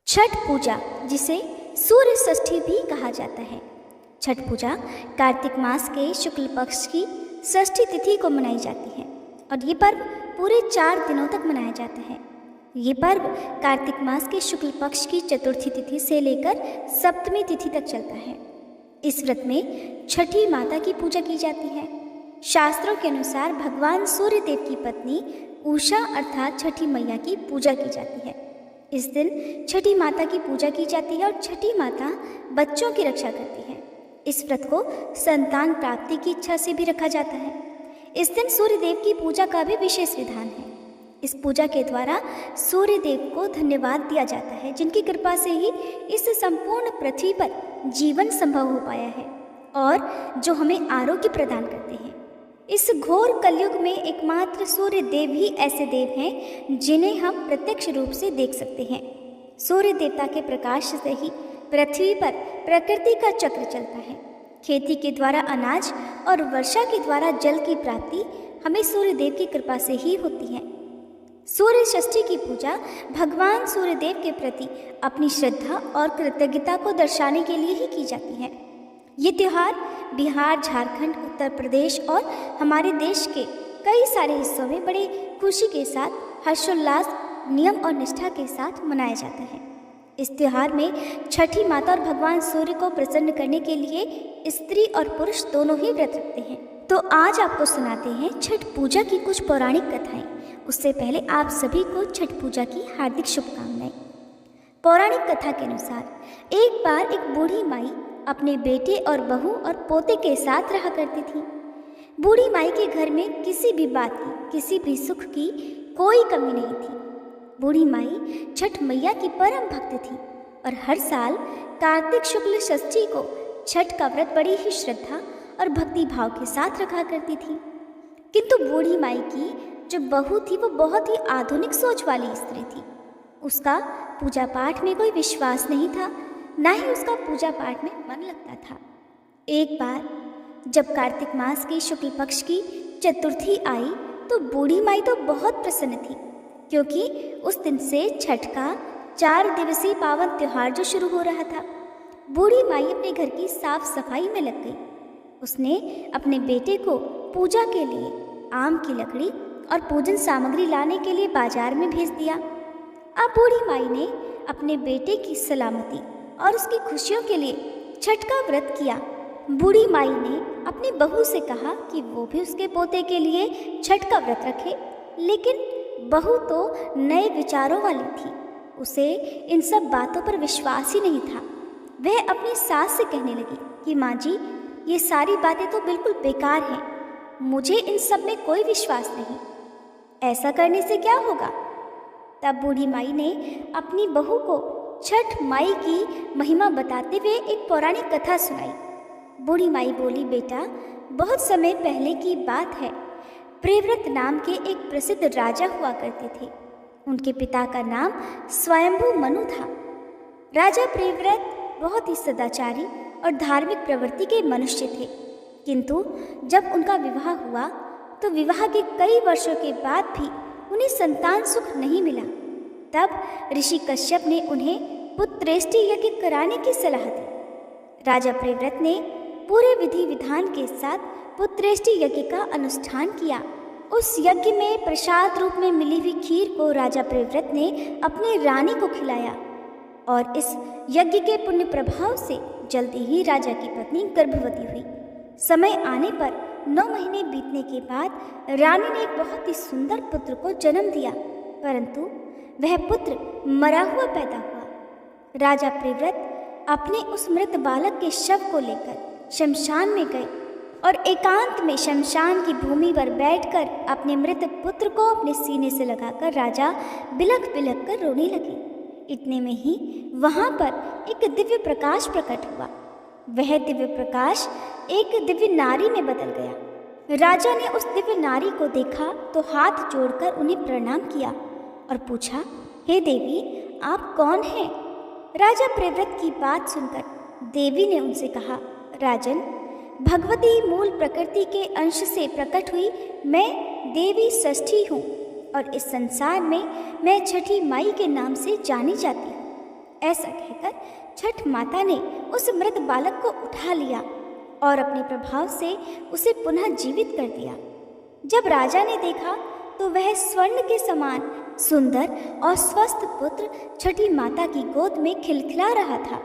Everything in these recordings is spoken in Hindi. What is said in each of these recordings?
छठ पूजा, जिसे सूर्य षष्ठी भी कहा जाता है। छठ पूजा कार्तिक मास के शुक्ल पक्ष की षष्ठी तिथि को मनाई जाती है और ये पर्व पूरे 4 दिनों तक मनाया जाता है। ये पर्व कार्तिक मास के शुक्ल पक्ष की चतुर्थी तिथि से लेकर सप्तमी तिथि तक चलता है। इस व्रत में छठी माता की पूजा की जाती है। शास्त्रों के अनुसार भगवान सूर्य देव की पत्नी उषा अर्थात छठी मैया की पूजा की जाती है। इस दिन छठी माता की पूजा की जाती है और छठी माता बच्चों की रक्षा करती है। इस व्रत को संतान प्राप्ति की इच्छा से भी रखा जाता है। इस दिन सूर्य देव की पूजा का भी विशेष विधान है। इस पूजा के द्वारा सूर्य देव को धन्यवाद दिया जाता है, जिनकी कृपा से ही इस संपूर्ण पृथ्वी पर जीवन संभव हो पाया है और जो हमें आरोग्य प्रदान करते हैं। इस घोर कलयुग में एकमात्र सूर्य देव ही ऐसे देव हैं जिन्हें हम प्रत्यक्ष रूप से देख सकते हैं। सूर्य देवता के प्रकाश से ही पृथ्वी पर प्रकृति का चक्र चलता है। खेती के द्वारा अनाज और वर्षा के द्वारा जल की प्राप्ति हमें सूर्य देव की कृपा से ही होती है। सूर्य षष्ठी की पूजा भगवान सूर्य देव के प्रति अपनी श्रद्धा और कृतज्ञता को दर्शाने के लिए ही की जाती है। ये त्यौहार बिहार, झारखंड, उत्तर प्रदेश और हमारे देश के कई सारे हिस्सों में बड़े खुशी के साथ, हर्षोल्लास, नियम और निष्ठा के साथ मनाया जाता है। इस त्यौहार में छठी माता और भगवान सूर्य को प्रसन्न करने के लिए स्त्री और पुरुष दोनों ही व्रत रखते हैं। तो आज आपको सुनाते हैं छठ पूजा की कुछ पौराणिक कथाएं। उससे पहले आप सभी को छठ पूजा की हार्दिक शुभकामनाएं। पौराणिक कथा के अनुसार एक बार एक बूढ़ी माई अपने बेटे और बहू और पोते के साथ रहा करती थी। बूढ़ी माई के घर में किसी भी बात की, किसी भी सुख की कोई कमी नहीं थी। बूढ़ी माई छठ मैया की परम भक्त थी और हर साल कार्तिक शुक्ल षष्ठी को छठ का व्रत बड़ी ही श्रद्धा और भक्ति भाव के साथ रखा करती थी। किंतु बूढ़ी माई की जो बहू थी वो बहुत ही आधुनिक सोच वाली स्त्री थी। उसका पूजा पाठ में कोई विश्वास नहीं था, ना ही उसका पूजा पाठ में मन लगता था। एक बार जब कार्तिक मास की शुक्ल पक्ष की चतुर्थी आई तो बूढ़ी माई तो बहुत प्रसन्न थी, क्योंकि उस दिन से छठ का 4 दिवसीय पावन त्योहार जो शुरू हो रहा था। बूढ़ी माई अपने घर की साफ सफाई में लग गई। उसने अपने बेटे को पूजा के लिए आम की लकड़ी और पूजन सामग्री लाने के लिए बाजार में भेज दिया। अब बूढ़ी माई ने अपने बेटे की सलामती और उसकी खुशियों के लिए छठ का व्रत किया। बूढ़ी माई ने अपनी बहू से कहा कि वो भी उसके पोते के लिए छठ का व्रत रखे, लेकिन बहू तो नए विचारों वाली थी। उसे इन सब बातों पर विश्वास ही नहीं था। वह अपनी सास से कहने लगी कि माँ जी, ये सारी बातें तो बिल्कुल बेकार हैं, मुझे इन सब में कोई विश्वास नहीं। ऐसा करने से क्या होगा? तब बूढ़ी माई ने अपनी बहू को छठ माई की महिमा बताते हुए एक पौराणिक कथा सुनाई। बूढ़ी माई बोली, बेटा, बहुत समय पहले की बात है। प्रियव्रत नाम के एक प्रसिद्ध राजा हुआ करते थे। उनके पिता का नाम स्वयंभू मनु था। राजा प्रियव्रत बहुत ही सदाचारी और धार्मिक प्रवृत्ति के मनुष्य थे, किंतु जब उनका विवाह हुआ तो विवाह के कई वर्षों के बाद भी उन्हें संतान सुख नहीं मिला। तब ऋषि कश्यप ने उन्हें पुत्रेष्टि यज्ञ कराने की सलाह दी। राजा प्रियव्रत ने पूरे विधि विधान के साथ पुत्रेष्टि यज्ञ का अनुष्ठान किया। उस यज्ञ में प्रसाद रूप में मिली हुई खीर को राजा प्रियव्रत ने अपनी रानी को खिलाया और इस यज्ञ के पुण्य प्रभाव से जल्दी ही राजा की पत्नी गर्भवती हुई। समय आने पर 9 महीने बीतने के बाद रानी ने एक बहुत ही सुंदर पुत्र को जन्म दिया, परंतु वह पुत्र मरा हुआ पैदा हुआ। राजा प्रियव्रत अपने उस मृत बालक के शव को लेकर शमशान में गए और एकांत में शमशान की भूमि पर बैठकर अपने मृत पुत्र को अपने सीने से लगाकर राजा बिलख बिलख कर रोने लगे। इतने में ही वहाँ पर एक दिव्य प्रकाश प्रकट हुआ। वह दिव्य प्रकाश एक दिव्य नारी में बदल गया। राजा ने उस दिव्य नारी को देखा तो हाथ जोड़कर उन्हें प्रणाम किया और पूछा, हे देवी, आप कौन हैं? राजा प्रियव्रत की बात सुनकर देवी ने उनसे कहा, राजन, भगवती मूल प्रकृति के अंश से प्रकट हुई मैं देवी षष्ठी हूँ और इस संसार में मैं छठी माई के नाम से जानी जाती हूँ। ऐसा कहकर छठ माता ने उस मृत बालक को उठा लिया और अपने प्रभाव से उसे पुनः जीवित कर दिया। जब राजा ने देखा तो वह स्वर्ण के समान सुंदर और स्वस्थ पुत्र छठी माता की गोद में खिलखिला रहा था।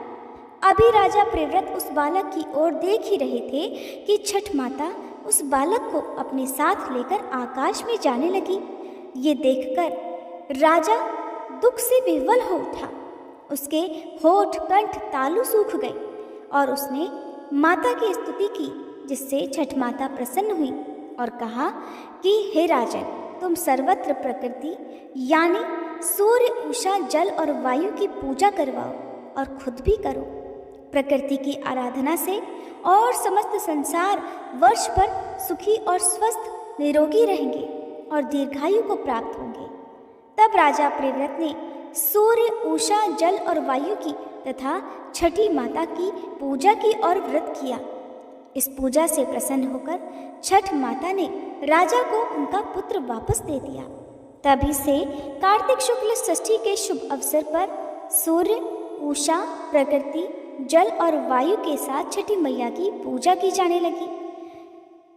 अभी राजा प्रियव्रत उस बालक की ओर देख ही रहे थे कि छठ माता उस बालक को अपने साथ लेकर आकाश में जाने लगी। ये देखकर राजा दुख से विह्वल हो उठा। उसके होठ कंठ तालू सूख गए और उसने माता की स्तुति की, जिससे छठ माता प्रसन्न हुई और कहा कि हे राजन, तुम सर्वत्र प्रकृति यानी सूर्य, उषा, जल और वायु की पूजा करवाओ और खुद भी करो। प्रकृति की आराधना से और समस्त संसार वर्ष भर सुखी और स्वस्थ निरोगी रहेंगे और दीर्घायु को प्राप्त होंगे। तब राजा प्रियव्रत ने सूर्य, उषा, जल और वायु की तथा छठी माता की पूजा की और व्रत किया। इस पूजा से प्रसन्न होकर छठ माता ने राजा को उनका पुत्र वापस दे दिया। तभी से कार्तिक शुक्ल षष्ठी के शुभ अवसर पर सूर्य, उषा, प्रकृति, जल और वायु के साथ छठी मैया की पूजा की जाने लगी।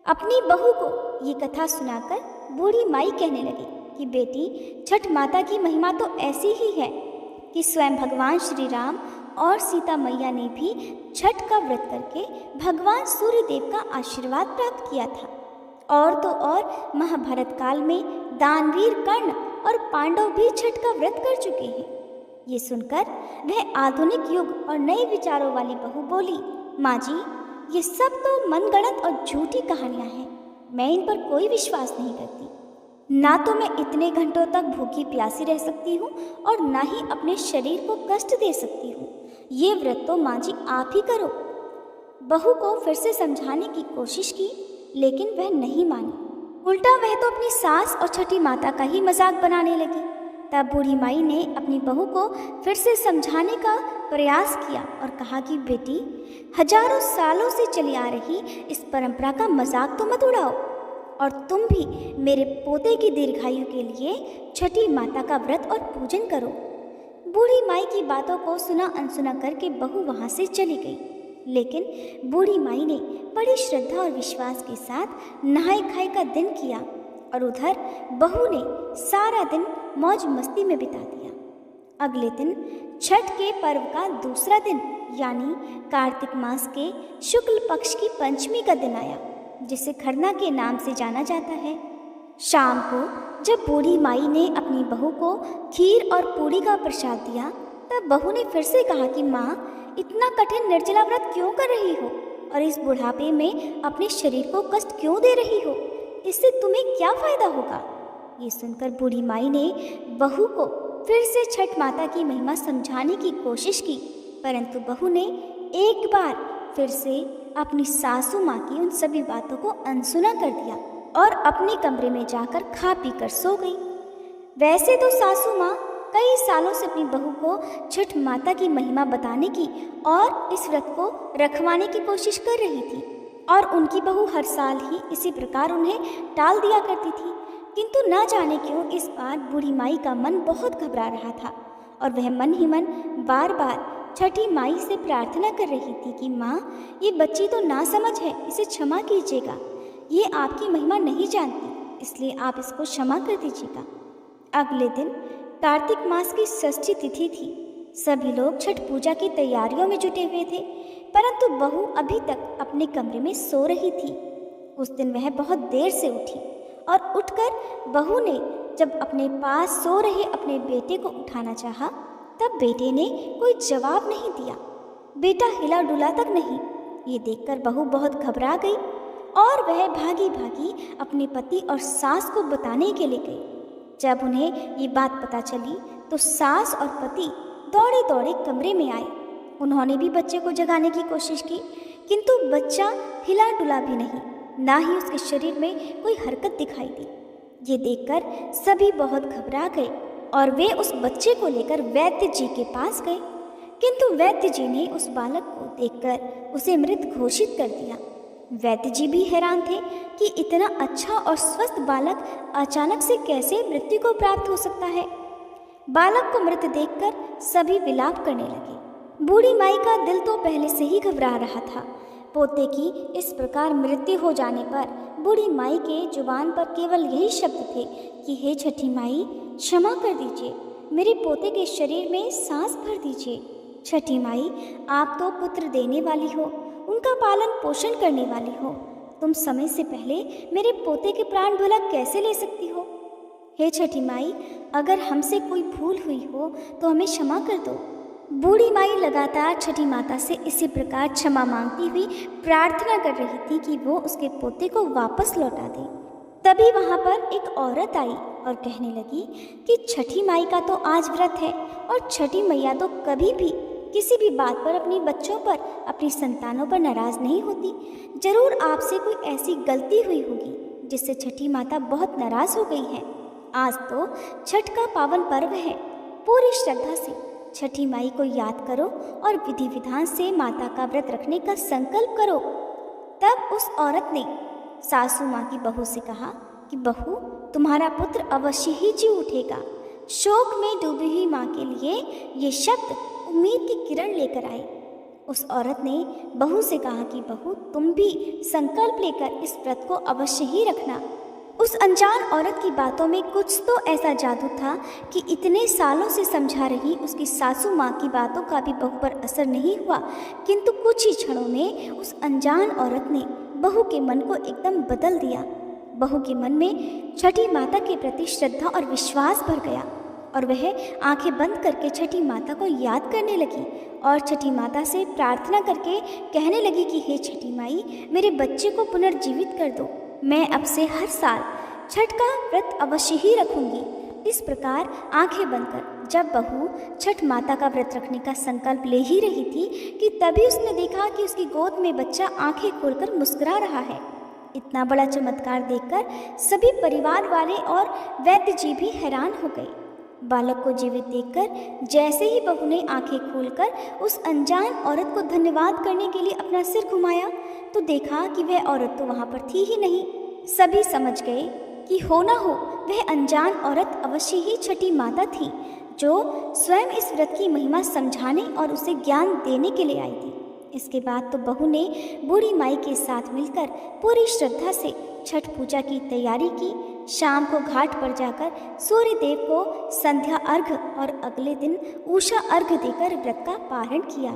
अपनी बहू को ये कथा सुनाकर बूढ़ी माई कहने लगी कि बेटी, छठ माता की महिमा तो ऐसी ही है कि स्वयं भगवान श्री राम और सीता मैया ने भी छठ का व्रत करके भगवान सूर्य देव का आशीर्वाद प्राप्त किया था। और तो और महाभारत काल में दानवीर कर्ण और पांडव भी छठ का व्रत कर चुके हैं। ये सुनकर वह आधुनिक युग और नए विचारों वाली बहू बोली, माँ जी, ये सब तो मनगढ़ंत और झूठी कहानियाँ हैं। मैं इन पर कोई विश्वास नहीं करती। ना तो मैं इतने घंटों तक भूखी प्यासी रह सकती हूँ और ना ही अपने शरीर को कष्ट दे सकती हूँ। ये व्रत तो माँ जी आप ही करो। बहू को फिर से समझाने की कोशिश की, लेकिन वह नहीं मानी। उल्टा वह तो अपनी सास और छठी माता का ही मजाक बनाने लगी। तब बूढ़ी माई ने अपनी बहू को फिर से समझाने का प्रयास किया और कहा कि बेटी, हजारों सालों से चली आ रही इस परंपरा का मजाक तो मत उड़ाओ और तुम भी मेरे पोते की दीर्घायु के लिए छठी माता का व्रत और पूजन करो। बूढ़ी माई की बातों को सुना अनसुना करके बहू वहाँ से चली गई। लेकिन बूढ़ी माई ने बड़ी श्रद्धा और विश्वास के साथ नहाई खाई का दिन किया और उधर बहू ने सारा दिन मौज मस्ती में बिता दिया। अगले दिन छठ के पर्व का दूसरा दिन यानी कार्तिक मास के शुक्ल पक्ष की पंचमी का दिन आया, जिसे खरना के नाम से जाना जाता है। शाम को जब बूढ़ी माई ने अपनी बहू को खीर और पूड़ी का प्रसाद दिया, तब बहू ने फिर से कहा कि माँ, इतना कठिन निर्जला व्रत क्यों कर रही हो और इस बुढ़ापे में अपने शरीर को कष्ट क्यों दे रही हो? इससे तुम्हें क्या फायदा होगा? ये सुनकर बूढ़ी माई ने बहू को फिर से छठ माता की महिमा समझाने की कोशिश की, परंतु बहू ने एक बार फिर से अपनी सासू माँ की उन सभी बातों को अनसुना कर दिया और अपने कमरे में जाकर खा पी कर सो गई। वैसे तो सासू माँ कई सालों से अपनी बहू को छठ माता की महिमा बताने की और इस व्रत को रखवाने की कोशिश कर रही थी और उनकी बहू हर साल ही इसी प्रकार उन्हें टाल दिया करती थी। किंतु न जाने क्यों इस बार बूढ़ी माई का मन बहुत घबरा रहा था और वह मन ही मन बार बार छठी माई से प्रार्थना कर रही थी कि माँ, ये बच्ची तो नासमझ है, इसे क्षमा कीजिएगा। ये आपकी महिमा नहीं जानती, इसलिए आप इसको क्षमा कर दीजिएगा। अगले दिन कार्तिक मास की षष्ठी तिथि थी। सभी लोग छठ पूजा की तैयारियों में जुटे हुए थे, परंतु बहू अभी तक अपने कमरे में सो रही थी। उस दिन वह बहुत देर से उठी और उठकर बहू ने जब अपने पास सो रहे अपने बेटे को उठाना चाहा, तब बेटे ने कोई जवाब नहीं दिया। बेटा हिला डुला तक नहीं। ये देखकर बहू बहुत घबरा गई और वह भागी भागी अपने पति और सास को बताने के लिए गई। जब उन्हें ये बात पता चली तो सास और पति दौड़े दौड़े कमरे में आए। उन्होंने भी बच्चे को जगाने की कोशिश की, किंतु बच्चा हिला डुला भी नहीं, ना ही उसके शरीर में कोई हरकत दिखाई दी। ये देखकर सभी बहुत घबरा गए और वे उस बच्चे को लेकर वैद्य जी के पास गए, किंतु वैद्य जी ने उस बालक को देखकर उसे मृत घोषित कर दिया। वैद्य जी भी हैरान थे कि इतना अच्छा और स्वस्थ बालक अचानक से कैसे मृत्यु को प्राप्त हो सकता है। बालक को मृत देखकर सभी विलाप करने लगे। बूढ़ी माई का दिल तो पहले से ही घबरा रहा था। पोते की इस प्रकार मृत्यु हो जाने पर बूढ़ी माई के जुबान पर केवल यही शब्द थे कि हे छठी माई, क्षमा कर दीजिए, मेरे पोते के शरीर में सांस भर दीजिए। छठी माई, आप तो पुत्र देने वाली हो, उनका पालन पोषण करने वाली हो। तुम समय से पहले मेरे पोते के प्राण भला कैसे ले सकती हो? हे छठी माई, अगर हमसे कोई भूल हुई हो तो हमें क्षमा कर दो। बूढ़ी माई लगातार छठी माता से इसी प्रकार क्षमा मांगती हुई प्रार्थना कर रही थी कि वो उसके पोते को वापस लौटा दे। तभी वहाँ पर एक औरत आई और कहने लगी कि छठी माई का तो आज व्रत है और छठी मैया तो कभी भी किसी भी बात पर अपने बच्चों पर, अपनी संतानों पर नाराज नहीं होती। जरूर आपसे कोई ऐसी गलती हुई होगी जिससे छठी माता बहुत नाराज हो गई है। आज तो छठ का पावन पर्व है। पूरी श्रद्धा से छठी माई को याद करो और विधि विधान से माता का व्रत रखने का संकल्प करो। तब उस औरत ने सासू माँ की बहू से कहा कि बहू, तुम्हारा पुत्र अवश्य ही जी उठेगा। शोक में डूबी हुई माँ के लिए ये शब्द उम्मीद की किरण लेकर आए। उस औरत ने बहू से कहा कि बहू, तुम भी संकल्प लेकर इस व्रत को अवश्य ही रखना। उस अनजान औरत की बातों में कुछ तो ऐसा जादू था कि इतने सालों से समझा रही उसकी सासू माँ की बातों का भी बहू पर असर नहीं हुआ, किंतु कुछ ही क्षणों में उस अनजान औरत ने बहू के मन को एकदम बदल दिया। बहू के मन में छठी माता के प्रति श्रद्धा और विश्वास भर गया और वह आंखें बंद करके छठी माता को याद करने लगी और छठी माता से प्रार्थना करके कहने लगी कि हे छठी माई, मेरे बच्चे को पुनर्जीवित कर दो। मैं अब से हर साल छठ का व्रत अवश्य ही रखूंगी। इस प्रकार आंखें बंद कर जब बहू छठ माता का व्रत रखने का संकल्प ले ही रही थी कि तभी उसने देखा कि उसकी गोद में बच्चा आंखें खोलकर मुस्कुरा रहा है। इतना बड़ा चमत्कार देखकर सभी परिवार वाले और वैद्य जी भी हैरान हो गए। बालक को जीवित देखकर जैसे ही बहू ने आंखें खोलकर उस अनजान औरत को धन्यवाद करने के लिए अपना सिर घुमाया तो देखा कि वह औरत तो वहाँ पर थी ही नहीं। सभी समझ गए कि हो ना हो वह अनजान औरत अवश्य ही छठी माता थी, जो स्वयं इस व्रत की महिमा समझाने और उसे ज्ञान देने के लिए आई थी। इसके बाद तो बहू ने बूढ़ी माई के साथ मिलकर पूरी श्रद्धा से छठ पूजा की तैयारी की। शाम को घाट पर जाकर सूर्य देव को संध्या अर्घ और अगले दिन उषा अर्घ देकर व्रत का पारण किया।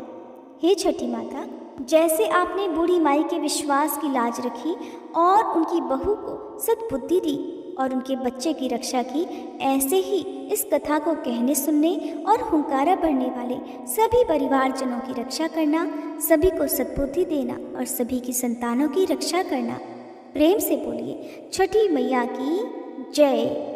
हे छठी माता, जैसे आपने बूढ़ी माई के विश्वास की लाज रखी और उनकी बहू को सद्बुद्धि दी और उनके बच्चे की रक्षा की, ऐसे ही इस कथा को कहने सुनने और हुंकारा भरने वाले सभी परिवारजनों की रक्षा करना, सभी को सद्बुद्धि देना और सभी की संतानों की रक्षा करना। प्रेम से बोलिए छठी मैया की जय।